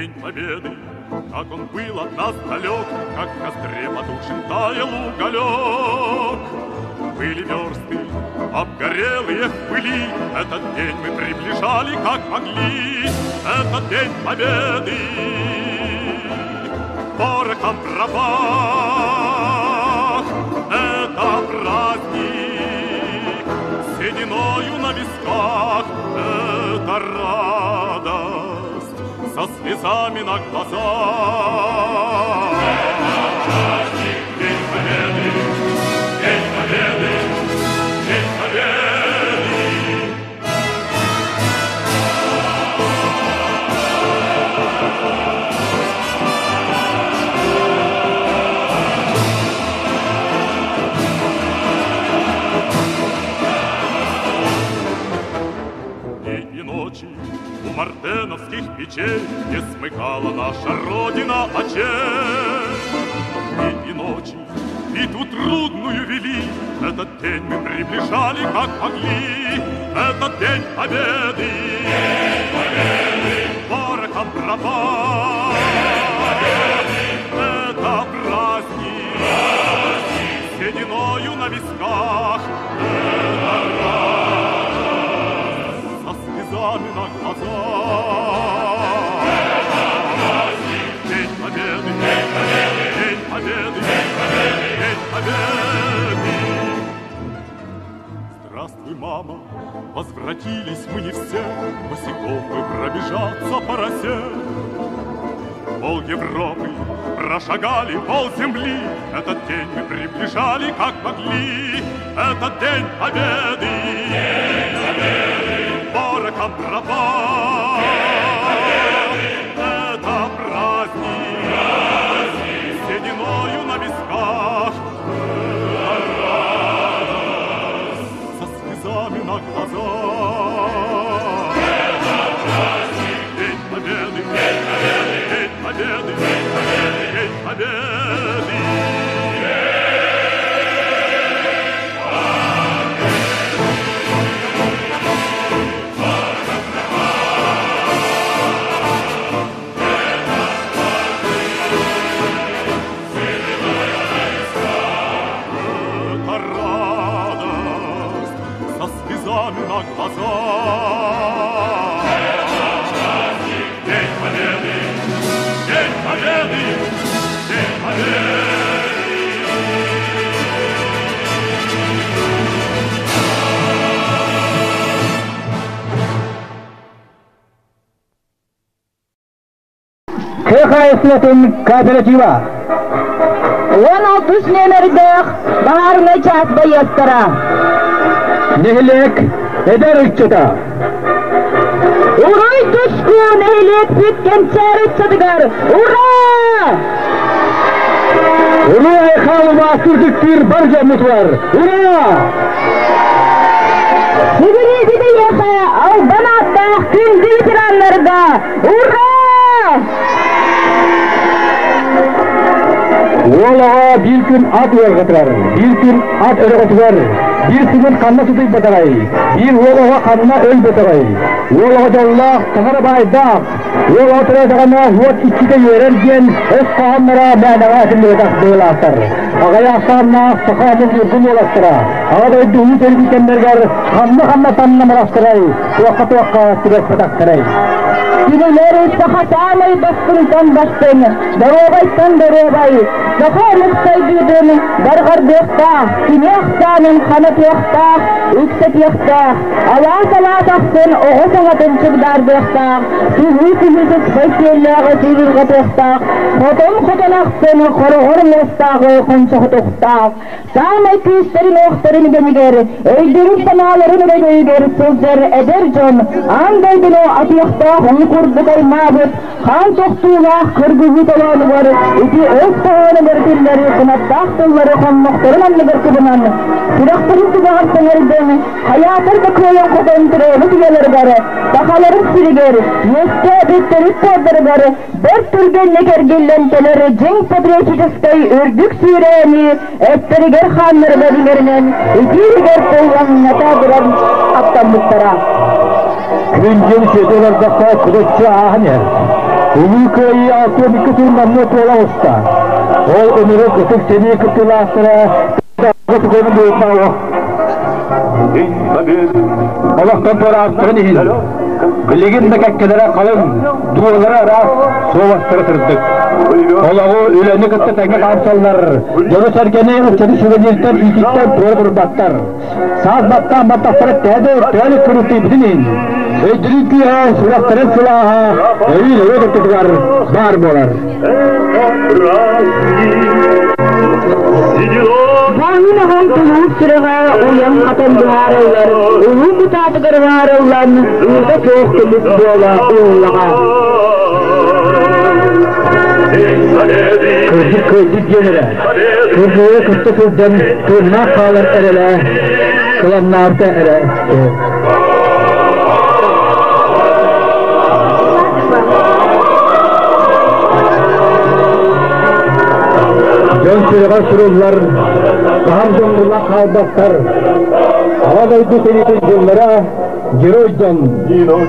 День Победы, как он был от нас далек, как в костре потухшим таял уголек. Были версты, обгорелые в пыли, этот день мы приближали, как могли. Этот День Победы порохом пропах. Это праздник сединою на висках. Это радость со слезами на глазах. День Победы, День Победы, День Победы. Дни и ночи у мартеновских печей не смыкала наша Родина очей. Дни и ночи битву трудную вели, этот день мы приближали, как могли. Этот День Победы, День Победы, порохом пропах. Это праздник, праздник сединою на висках. Это радость со слезами на глазах. Это праздник, День Победы, День Победы, День Победы, День Победы, День Победы. Здравствуй, мама, возвратились мы не все, босиком мы пробежаться по росе. Пол Европы прошагали, пол земли, этот день мы приближали, как могли. Этот День Победы, День Победы, порохом пропах. Это праздник, праздник сединою на висках. Со слезами на глазах. Это праздник, День Победы, День Победы, День Победы, День Победы, День Победы. Это радость со слезами на глазах. Это праздник, День Победы, День Победы, День Победы. Кехайслатын кооператива. 16 нөмірдіқ бағарына час байыстыра. Нехилек эдер үччета. Урай түшкі нехилек бүткен сәрі сыдығар. Ура! Урай халыва сүрдіктір бар жамытвар. Ура! Сігіне деді еқа алдан аттақ күнді ветеранларда. Ура! Олаға bir күн ат уярғатырар, bir күн ат өріғатырар, bir күн қанна тұтып батарай, bir олаға қанна өл батарай. Олаға жоллақ тағыр байдақ, олаға тұрайдағана от ичіде ерерген өз қағанлара мәніға әсілдегі дұйлақтар. Ағай ақсанна сұқамын үргін оластыра, ағады өйді ұйт өргітендергер қанна танына мұрастырай, туаққа сүрек батақтырай. Günleri sahatamay bastın bastın, darobay, Zaharlık saydığın dargar dökta, kimi aksanın kanat yokta, yüksek yokta, Allah taksın, oğu sanatın çıkdar dökta, Sizlik bayşeylağı sizilge dökta, Kodon aksın, koruğurun ustağı, konçuk dökta, Samay küşlerin oğtarını gemiger, öldürün sanalarını gemiger, sözler eder can, Andaydın o atı yokta, kurdukay mabut, kan toktuğuna kırgızı dolanı var, iti öz tağını verdilleri, kınat dağıtılları konmukların anlıdır kıbınan, Süraktırın tuzağırsın erden, hayatır da koyan kodentire, mütügeleri garı, dakaların siriger, yeske bitleri kodları garı, dört türden neker gellenteleri, cenk patriotiskay ürdük süreni, ettiriger hanları verilerinin, itiriger koyan natadıran aptan muhtara. Күнжен сөзелерді қой күдетші ағын ер. Улукайы 62 тыыннан тола уста. Ол өмірі күтік сені күттіластыра күтігінің бөйтмауы. Олақтан тора ақтырын ехін. Білеген де кәккелері қалын, дуылары рас соғастыры тұрдық. Олағы өлені күтті тәңгі қамсалар. Жөрі сәргені ұчады сүйгенеліктен итіктен торы бұрбаттар. Саз баттан баттақтары тәді тәлі күрітті бізінен. Өйдірік күйе сұрақтырын сылаға өйін өйдіктігілер бар болар. Баңын ағам тұғып сұрыға ұян қатан бұғарылар, ұлы бұтаты қырғарылан, ұлда соқтылық бола ұлыға. Көздік енірі, көрдігі күтті сөзден көрна қалыр әрілі, қыланнарды әрі. Жөн сұрыға сұрылар, қағам жоңғырла қалбақтар, Авадайды сенетін жыллара, геройден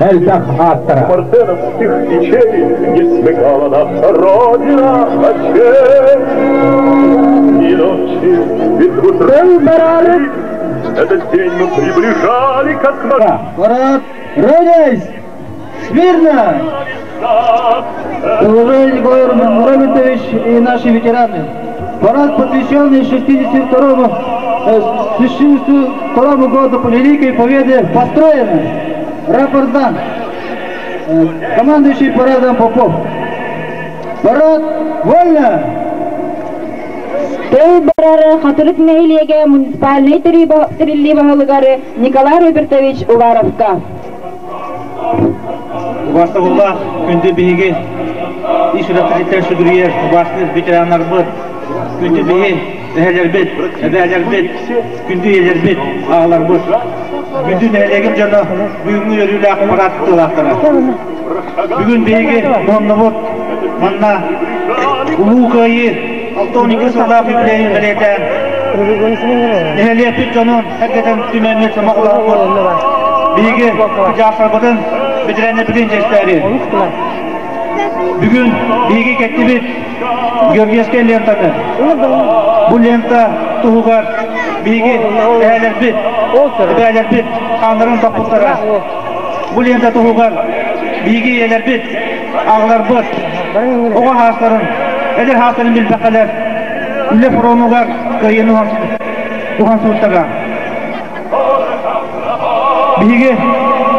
әлдақ аттара. Мартеновских печей не смыкала наша Родина очей. И ночи ветру трубы, этот день мы приближали, как мара. Парад, равняйсь! Смирно! Уважаемый Николай Муравьевич и наши ветераны, парад, посвященный 62 году по Великой Победе, построен. Рапорт дан. Командующий парадом Попов. Парад, вольно! Той барары қатырық нәйлеге муниципальный тірілі бағылығары Николай Робертович Уваровка. Убастығылға күнді бейге ишіратығыттен шүгірер, убасты ветеранлар бұр. Күнді бейге әлербет, күнді елербет ағалар бұр. Күнді нәйлегім жаны бүгінгі өрілі ақпараты тұлақтыра. Бүгін бейге мұнны бұр, мұнна ұлу қайы, 62 сылдақ үплейін білетен. Нәйлепет жанын әкетен түмәмет самақлар бұр. Бейге жақсар бұдын бітірәні білін жестәрі. Бүгін бейге кәтті бет Георгиевский лентаны. Бұл лента тұғығар бейге әлер бет қандырын тапқыттара. Бұл лента тұғығар бейге әлер бет ағылар бұр. Оға хастарын, әлер хастарын біл бәқалар. Үлі фронуғар қайыны оған суыттаға. Бейге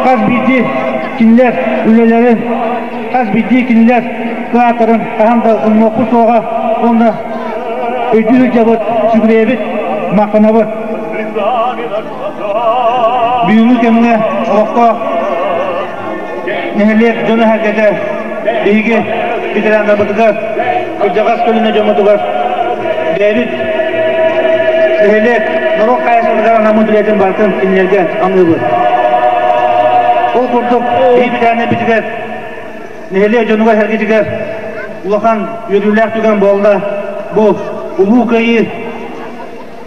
қаз бейді кинлер үлелерін, қаз бейді кинлер қағатырын, қағамда ұлмоқы соға, онда өйді жабыт, сүгіребіт, мақына бұр. Бүйіңі кеміне оққа нәхелер жоны әркеті бейге бетерандар бұтығар, көджағас көліне жомытығар. Бәйбіт нәхелер нұруқ қайсылығар анамын білетін бартын кинлерге аңы бұр. Ол құрдық бейбітеріне бітігер, нәхелер жонуға әркетігер, ұлақан өрілер түген болда бұл ұлу қайы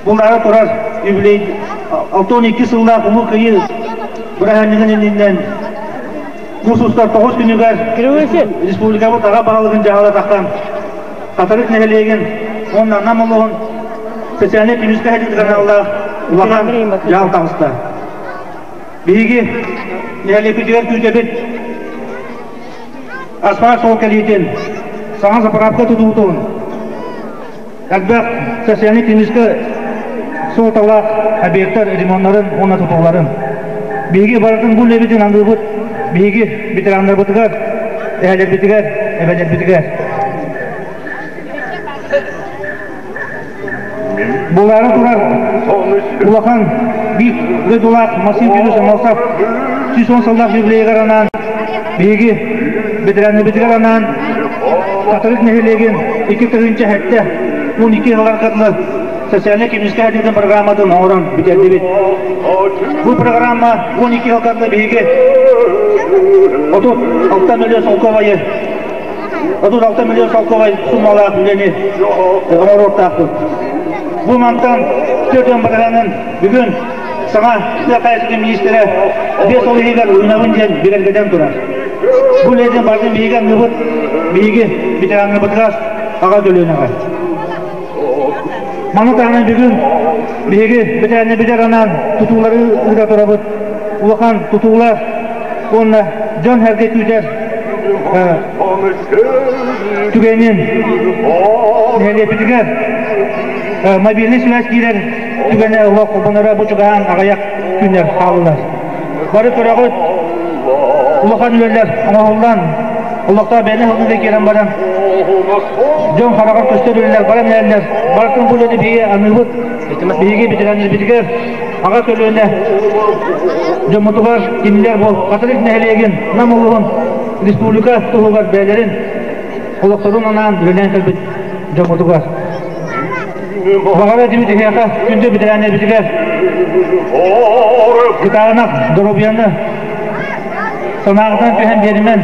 бұлдары тұрар юбилей 62 сылда ұлу қайы бұраһаннығын елінен Курсустар 9 күнігер республикабы таға бағалығын жағала таққан қатарық нәхелеген оннан намылығын специальный пиміскі әдет ғаналда ұлақан жағал тағысты. Бейге нәхелекетігер күйтебет асфальт сол кәлейтен саңа запарапқа тұтуытуын әлбәқ специальный пиміскі сол талақ объекттар ремонттарын оны тұтуларын. Бейге баратын бұл лебеден аңғы бұд, бейге ветерандар бұтығар, әлер бітігер, әбәдер бітігер. Бұлары тұрар, ұлақан бейк ғыдулақ, масин пирус амалсап, 110 сылдақ жүрлей ғаранан, бейге ветерандар бітігер анан, қатырық нәхелеген 2 тығынча әтті, 12 ғалар қатлы, социальный кемеске әдетін программадың ауыран бітерді бет. Бұл программа 12 ғалқарлы бейге 36 миллион солковайы, 36 миллион солковай сумалақ үлене ғалар ортақы. Бұл мантан 4 бағаның бүгін саңа қайсығы министері 5 ол егер ұйнауын ден берілгеден тұрар. Бұл елден бардың бейген мүгіт бейге ветераны бытырас аға төлөнеға. Маңытағынан бүгін бейге ветераны ветеранан тұтулары ұлға тұрабыд. Улақан тұтулар онына жан әрге күйтер түгенен нәлепетігер мобильный связь кейлер түгене ұлақ қолбанара бұчығаған ағаяқ күнер қалылар. Бары тұрағыд улақан өлелер оңағылдан ұлақта бәні ғылды керен барам. Жон қарағар көстер өлелер барам әлілер. Барытын бұл өді бейге анығыд бейге бітіраныз бітігер аға төлөне жомутугар кинилер бол католик нәһелеген намулугун республика тугугар бәлерин олокторун анан өлен кылбыт жомутугар багара димити хияка күндө битиране битигер кытагынак доробияны санагыдан төһен беримен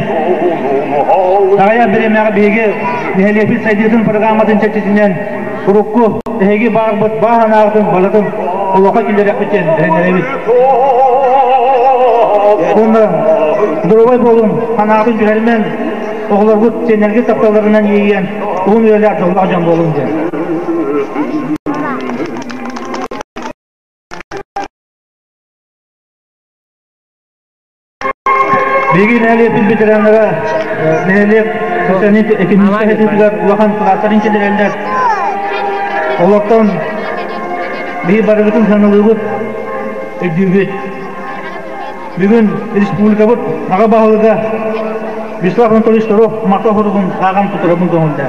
сагая беремеге беге нәһелепи сайдыдын программатын чечесинен сурукку эги барбыт баанагын балатын Олақа келдер әппеттен әренеребет. Онда дұрубай болуын қанағын жүрелмен оғыларғыт сенерге тапталарынан еген ұғын өлі артығылға жан болуын ден. Беген әлетін бетеранлара нәлеп социалин экономика хетілер ұлақан қылақтарын келдер әлдер. Олақтан бей барығытын санылығыт өддігіт. Бүгін республика бұд аға бағылыға Вячеслав Анатольевич Туров мақта құрығын ағам тұтырабын көңілді.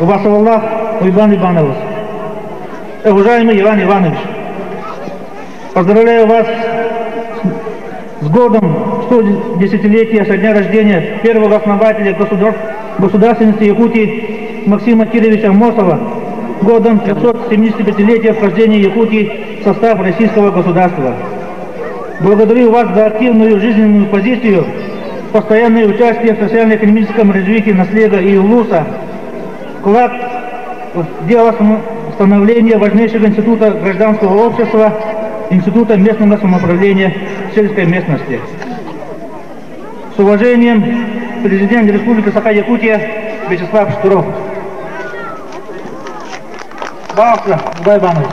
Убасоваллах Иван Иванович. Уважаемый Иван Иванович, поздравляю вас с годом 110-летия со дня рождения первого основателя государственности Якутии Максима Кировича Мосова, годом 575-летия вхождения Якутии в состав российского государства. Благодарю вас за активную жизненную позицию, постоянное участие в социально-экономическом развитии наследия и улуса, вклад в дело становления важнейшего института гражданского общества, института местного самоуправления сельской местности. С уважением, президент Республики Саха-Якутия Вячеслав Штуров. Бабка, Бугай Иванович.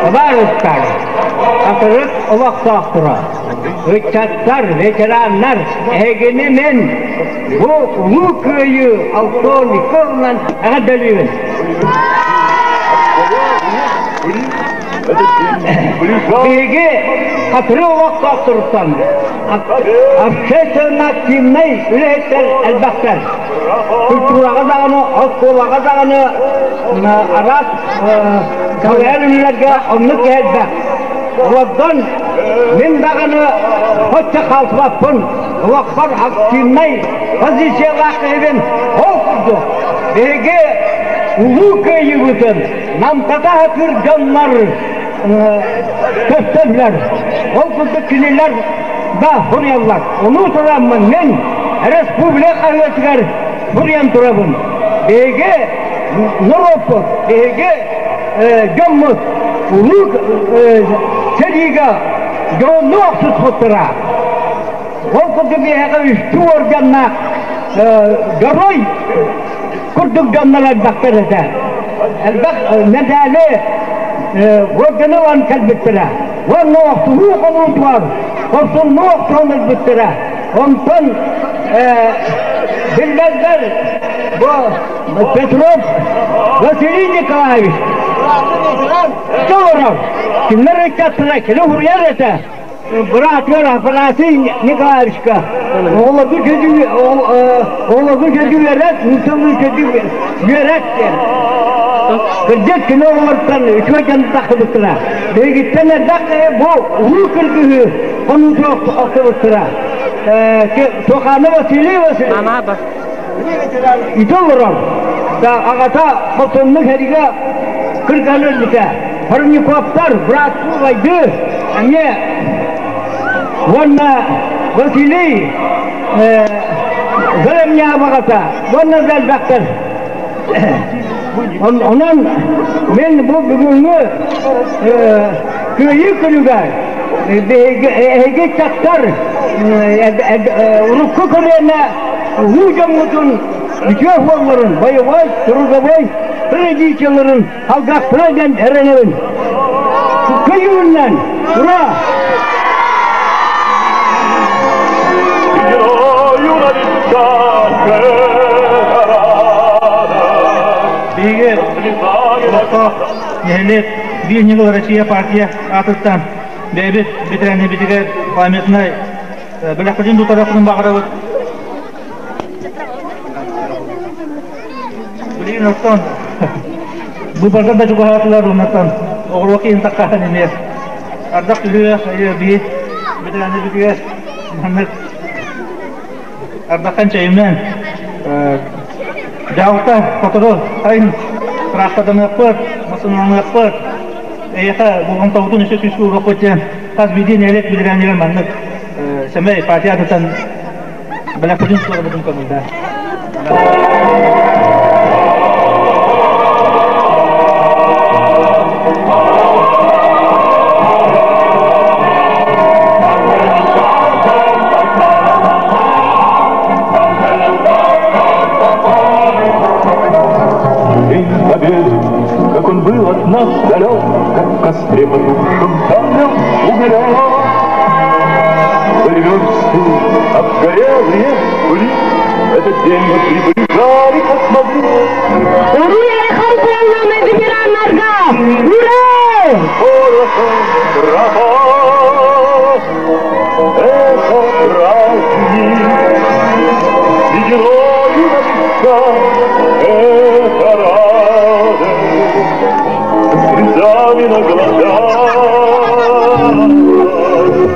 Товарищи, атырык олақ сақтыра. Өтчаттар, ветерандар, әгені мен бұл көйі Алтоликовнан әғадалуын. Беге қатыры олақ сақтырыстан. Общественно активный үлеттер әлбақтар. Культураға дағыны, ауқолаға дағыны, арас кәуәлілерге онлық әлбақ. Оладдан мен дағыны хотча қалсылаппын. Олақпар активный позицияға қиыбен олқызды. Беге ұлы көйі өтін. Намтада әпір жанлар көстемлер. Олқызды күнелер да бұриялар. Оны тұрамын мен республика өтігер бұриям тұрабын. Беге Нұропы, беге жоммыз, ұлы Сәлиға жоны оқсыз құттыра. Олқызды беге үшті органна жорой күрдік жонналар бақтыр әді. Әлбақ мәдәлі органы оған кәлбіттіра. Оны оқсығы қонын туар. Олсын оқсығын әлбіттіра. Онтын білдәлдер Петров Василий Николаевич. Doğru. Kimler ökçattılar? Kili huriyar ete. Bırak ver Afrasi Nikolaevişka. Oğlu çocuğu veret, Mustafa çocuğu veret der. Kırcak kilo olmaktan üçüme kendi takılıktılar. Birgittenler dakikaya bu uğur kırgığı onun çok akılıktılar. Soğanı Vasili. Ama bak. İti olur. Ağata halkınlık heriga kırganırlıkta. Parnikoplar bıraktı vaydı. Anne Vanna Vasili Bölümnya bakata, bunlar belbaktır. Onun ben bu bugünü köyü köyüge ege çaktar Urukku köyüne Hujamutun Mikrofon bayıvay, Turuzabay, Prediçelerin, halkak prezident erenlerin köyünden, ura! Беги, ехлет, Вильнюс, Россия, партия, Атыстан, Бебит, Бетряне, Бетигер, памятный, Беляхудин, Дутарахун, Багаравут. Блин, Астан, Бубардан да juga hatular Астан, Оғырлықы интаққахан емес. Ардақ түлі, Бейт, Бетряне, Бетигер, Махмет, Ардаққан чайымнан, Jauhta kotor, kain traktor ngepet, mesin ngepet. Bukan tahu tu niscaya susu rokoknya. Kas bidin elek bidiran jalan mana? Sampai parti ada tan banyak pun suara betul kamu dah. Как он был от нас далек, как в костре потухшем камнем угорел. Версты обгорелые пыли, этот день мы приближали, как могли. Ура, халконы ветеранlarga! Ура! Порохом пропах, эхо праздник, и герою на висках эхо радость, слезами на глазах.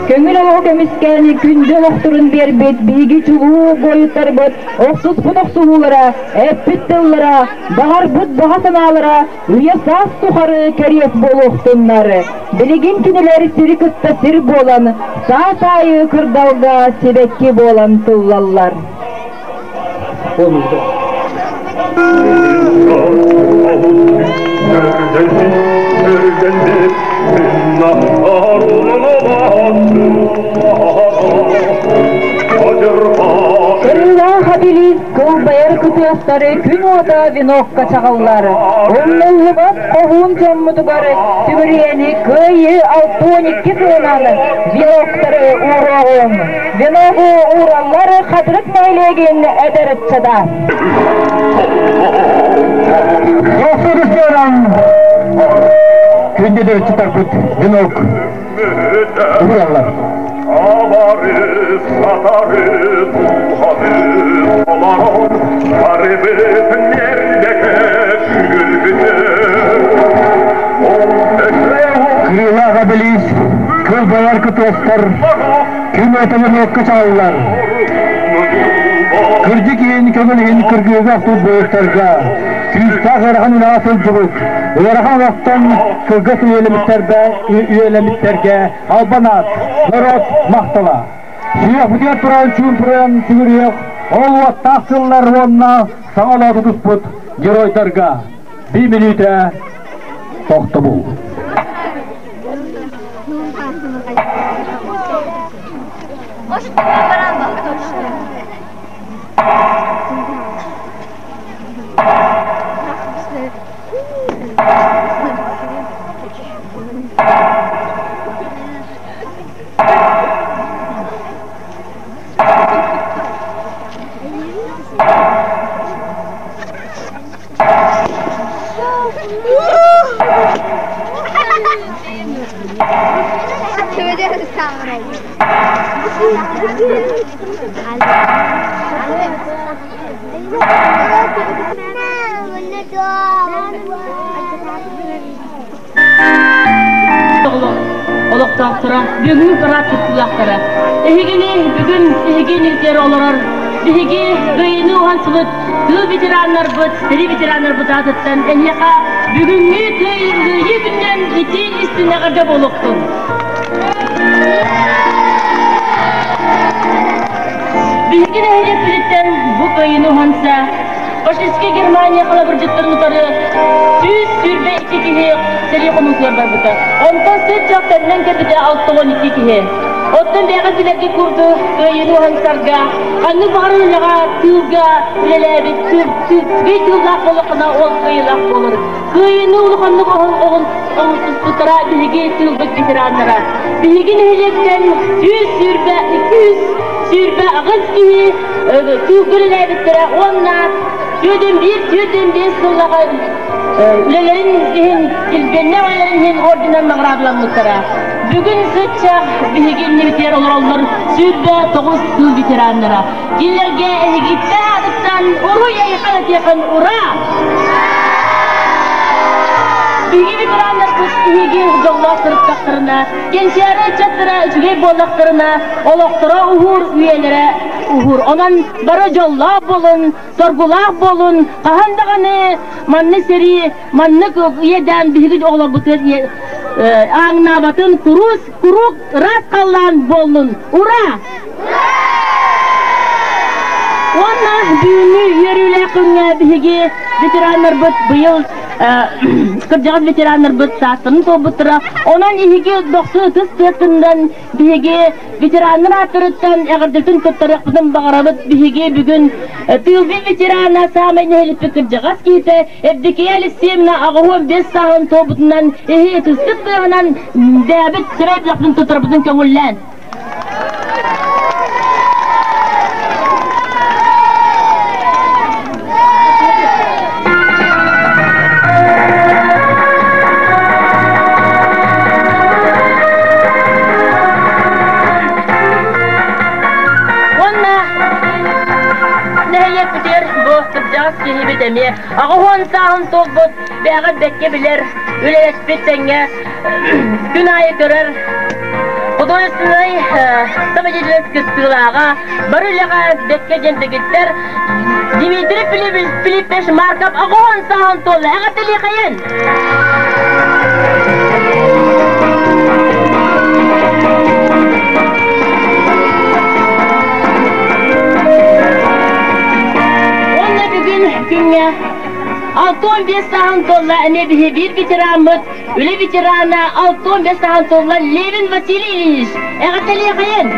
Көңіл оғы көміскәні күнді оқтырын бербет, бейгі чулу бойыттар бұд, оқсыз пұнық сұғылыра, әппіттіліра, бағар бұд баға саналыра, үйе сас тұқары кәрет бол оқтынлары. Білеген кенелері сірі күтті сір болан, сатайы күрдалға себекке болан тұллалар. Кырыла хабилиз кыл байыр күтüястары күн ода венокка чағаллары. Онны бат қоғын жоммудугары түбірені көйі алтоникке сылынаны. Веноктары урағым. Веногу ураллары қадырык мәйлеген әдірітчада. Күнде де çıtar kut, Venok, urallar. Avarız, satarız, buharız, olarız, garibet neredeki şürgüdür. Kırıla kabiliz, kıl bayar kıtostar, küm öteler yokka çağırlar. Kırcık yiyin kömülüğün kırgıza tut boyuklarga, Krista garağın asıl cıvık. Ularağın vaktan kırgıs üyelemitlerge, albanat, narod, mahtala. Şiyah bütüyat turan çumpıran tügürüyek, olvat taqsıllar onunla sağladı tusput geroylarga. 1 minüte toxtu bu. Olaqtaq tura, бүгін қырат тұттылақтары. Бүгін егеніктер оларар. Бігі ғайыны оған сұлыт, тұл ветеранлар бұд, сірі ветеранлар бұд атыттан. Әнеқа бүгінгі көйі күннен етен істіне ғырда болуқтың. Бігін әйрек білеттен Hansa. Faşistke Germaniya kala bir jıttırını tarı. Süz sürbe 2 kihe seri konuklar var buta. Ondan set jaktandan kerdi 6-12 kihe. Otten beyaz bilegi kurdu, yeni hansarga, kanlı bağırılaga, tüga, lelebi, tügey tügak olukuna ol kıyılak olur. Kıyını ulukanlı oğunsuz tutara, bilgi tügbük bitiranlara. Bilgi nehilekten 100 sürbe, 200 sürbe ağız kihi, tügü lelebittire, onna, tüdün bir sıllaga, lelerin ilbenine oyların ordinan mağradlanlıklara. Bugün sıçak bilgin biter olur sürbe 9 yıl bitiranlara. Gillerge gitte adıktan uru yayıkalıt yakın ura. Bilgi bitiranlar bilgi jollastırıp taktırına, gençlere çatıra, üçüge bollaklarına, olaktıra uhur üyelere uhur. Onan bara jolla bolun, sorgulak bolun, kahandağını manne seri, manne yeden bilgi oğla butur ağnabatın kuruk rat kallan bolun. Ura! Ona büyünü yörüyle kınga bilgi bitiranlar bu yıl kırcağız bitiranlar bu saatını tobutura. Onan ihigi 90 tütünden bilgi bitiranlar atırıttan eğerdirtin tuttarıqpıdın bağırabıt bilgi bugün tüyübi bitirana sağmayın helippi kırcağız kiyte evdeki lisemna ağıhım 5 sağın tobutundan ehi tüsküt kıyağından debit sırayıp yapın tutarıpıdın köngüllen. Ağıhın sağın togbut, beğet bekke bilir, üleleşpetsenge, gün ayı görür. Kudoyusunay, sabacılık kıstığılağa, barılağa bekke jentigitler, Dimitri Filipeş markap ağıhın sağın tolla, ağatili kayın. Günge 6-15 sağın tolla ne bir bitiramıt, öyle bitirana 6-15 sağın tolla Levin Vasilievich, ağateli kayın.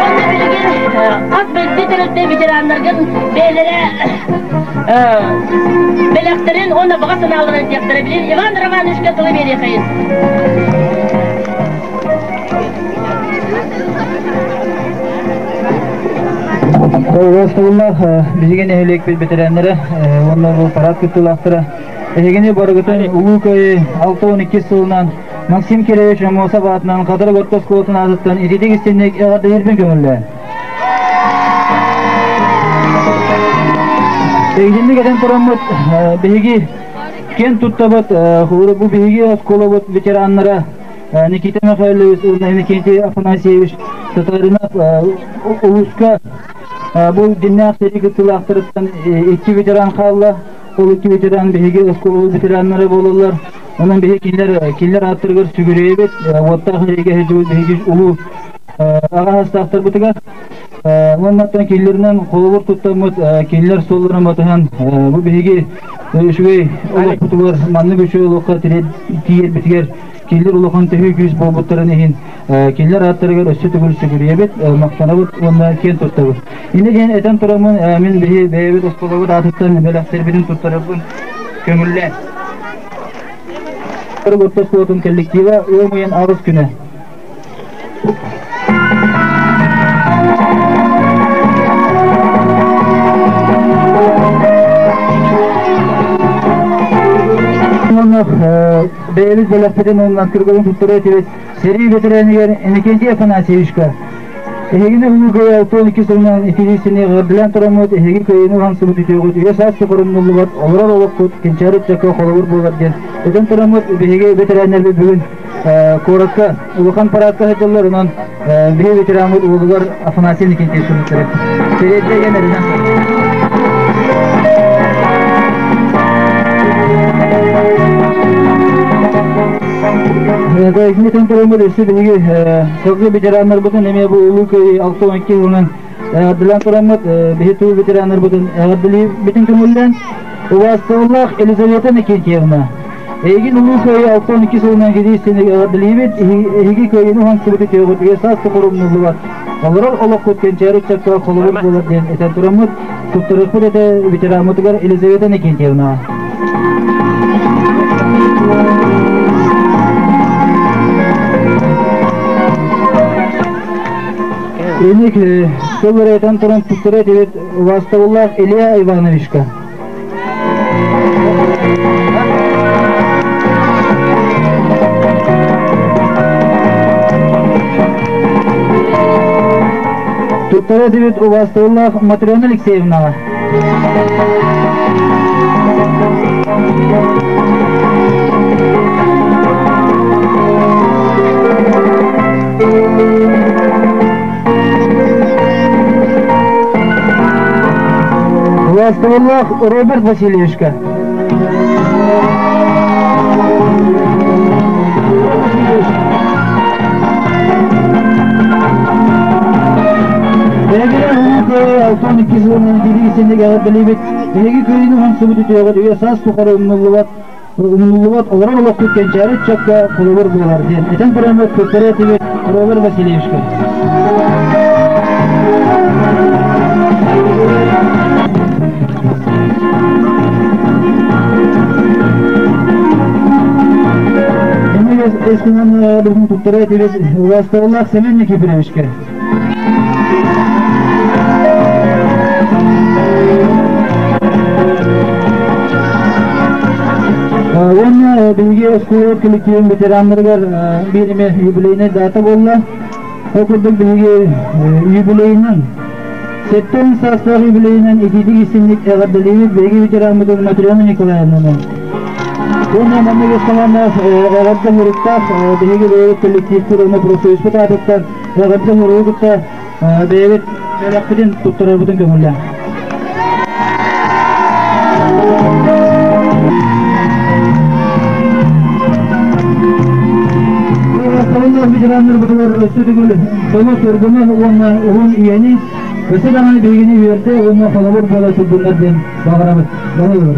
Onda bilgin, az bitirirde bitiranlarken beylere belektirin ona bağısını alırız yaktırabilir. Ivan Romanovич'ka kılı veriyekayız. Dostlar, bizgen ehlik bitirenlere, onlar bu parat kütülaktıra. Ehigini barıgıtın Ulukoy 6-12 yılından Maksim Kirevich Ramosa Batman Kadar Gorkos Koltuğun azıttan itidik istendik ağırda hiçbir kömürle. Eğitimli gelen turamut bilgi kent tuttabat bu bilgi oskolabat veteranlara Nikita Mikhailevich, Nikita Afanasiyevich Tatarina Uluska bu dinler seri kıtılaktırıptan 2 veteran kalla o 2 veteran bilgi oskolabat veteranlara bolurlar. Onun bilgiler attırgır sügüreyebet vatta hırege bilgi ulu ağa hastaqtır butuga. Ondan killerinden kolur tuttamut killer sollarına batahan bu bilgi şuy oluk butular manlı güçü olukka tiyer bitiger killer ulukan tehük yüz bobutların ehin killer attırgır ösü tügül sügüriyebet maqtanabut ondan ken tuttabut. Indi gen eten turamın min bihi beyebet ospolabut atıttan belakter bidin tuttarabın kömürlen. Gorkos Koltuğun kollektiva ömüyen arız güne. Beyliz belakterden ondan Kırgıl'ın tuttuğu etivet seri veteraniyer Nikita Afanasiyevich Ehegini Ulukoy 6-12 sılından itilisini gırdilen turamut ehegi köyünü hansı bütütüğüt üyesaz tukurumlu bat oğlar olukut kençarıp çaka kolabur boğarken eten turamut ehegi veteraniyer bugün korakka ulukan paratka hıcıllar ondan bir veteranlık ulular Afanasiyevich Nikita sınıfları seriyetler generinden da hizmetin durumu desi bilgi soklu veteranlar butun eme bu ulu köy 612 yılının dilan turamat bihitu veteranlar butun dili bitin kömülden uvastığıllah Elizabeth'in ikinci yılına egin ulu köy 612 yılından gidiysen dili bit egi köyünü hangisi biti tiyogut esas tukurumlu var olarak olak kutken çarık çakka kolubur bular den eten turamat tutturuklu ete veteranmatıgar Elizabeth'in ikinci yılına Enik Sovray'dan turan tutturay evet Vastavullah Ilya Ivanovичка. Tutturay evet Vastavullah Matrona Alexeyevna. Vastavullah Роберт Васильевичка. Devre Uluköy 612 yılının dilisinde gelip Egi köyünün hansı bu tutuyor diye esas tukarı umulluvat olarak olak tutken çarık çakka kulubur bular diye. Eten programı Köktere TV Robert Vasilyevичка. Eskiden bizim tutturay TV Vastavullah Semenlik Ivanovичка. Onun bilgi okulu kolektivin veteranlarıgar birime yubileyine data bolla. Okuduk bilgi yubileyinin Setton saslar yubileyinin ikidik isimlik evardeliği bilgi veteranlıdır Matrona Nikolayevna'nın. Onun namı göstermemler evardda hurukta bilgi kolektiv kurulma profesör patatıktan evardda hurukta bevet melakbidin tutturar budun kömürler. Allah veteranlar bu kadar ösüdügül dolu sorgunu onun üyeni mesela bilgini verdi onun kalabur bola tutduğunlar den bağıramız. Bağırıyor.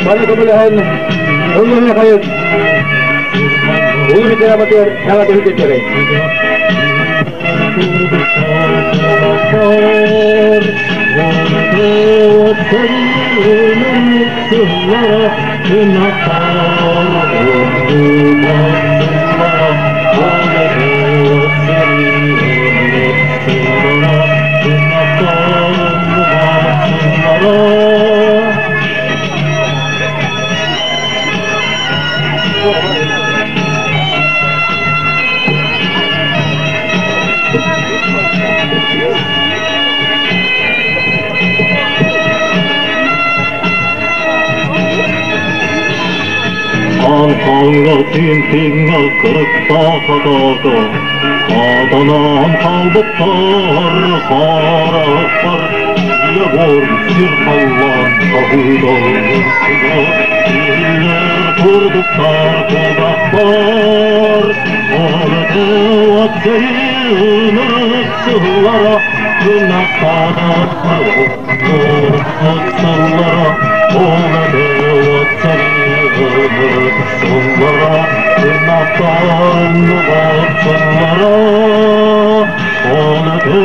Mana kemuliaan umumnya kayu. Ulu bicara betul, sangat demikian cerai. Аңқаңға тентеңі қырықтағадағы Аданан қалбыттар, қарақтар Ебор сирқаллан қағудалысыға Үйлер тұрдықтар қолдақтар Алыды атсайын ұрықсылара Күнақтағатар ұқсылара Алыды атсайын ұрықсылара Күнақтарын ұқсылара Алыды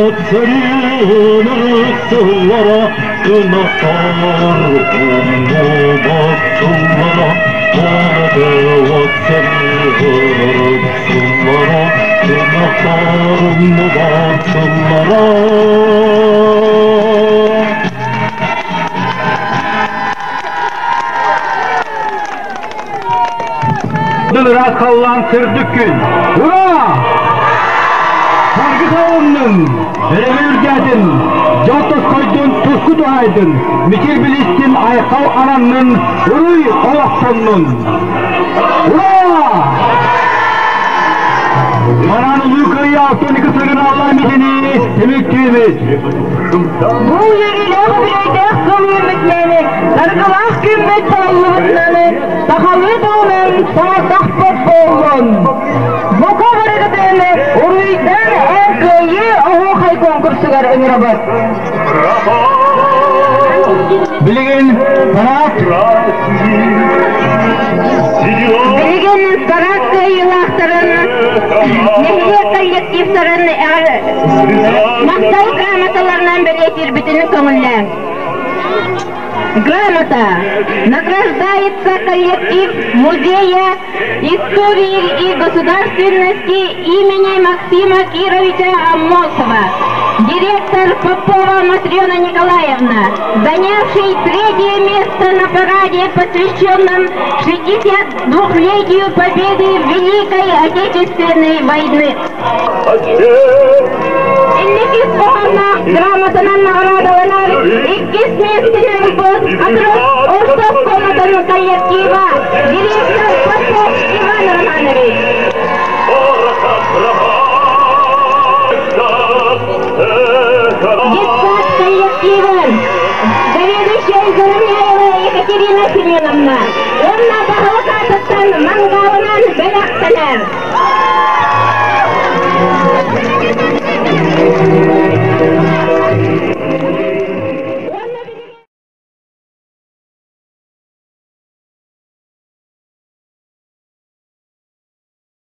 атсайын ұрықсылара Күнақтарын ұқсылара Алыды атсайын ұрықсылара Күнақтарын ұқсылара Biraz kalan Sırdıkgün. Ura! Sargı savunun, Ürgedin, Jotos koydun, Tuzku duaydın, Mikir bilistin, Aykav ananın, Uruy Olaktonun. Ura! Mananı yukarıya altın kısırın Allah midini, temekkimiz. Bu yeriyle bireyde kıl ümitlerini, sargılah gümmet sağlıklarını, Sakalı doğumen sana takbet olun. Boka hareketini Uruy'dan en kıyı oğukay konkursugar Emirabat. Bilgin sanat. Bilgin sanat kıyılahtırını, Nehriye kollektiflerini, Maksal gramatalarından belirtir bütünü kömürler. Грамота награждается коллектив Музея истории и государственности имени Максима Кировича Аммосова, директор Попова Матрена Николаевна, занявший третье место на параде, посвященном 62-летию победы в Великой Отечественной войны. Илликис Боханна грамотанан наградаланар, иккис местинен бос, атрос Орсов комнатану коллектива, директор Попов Иван Романович. Депутат коллективен, заведующая Зарамяева Екатерина Семеновна, онна бағылық атыттан маңғауынан бөлақтанар.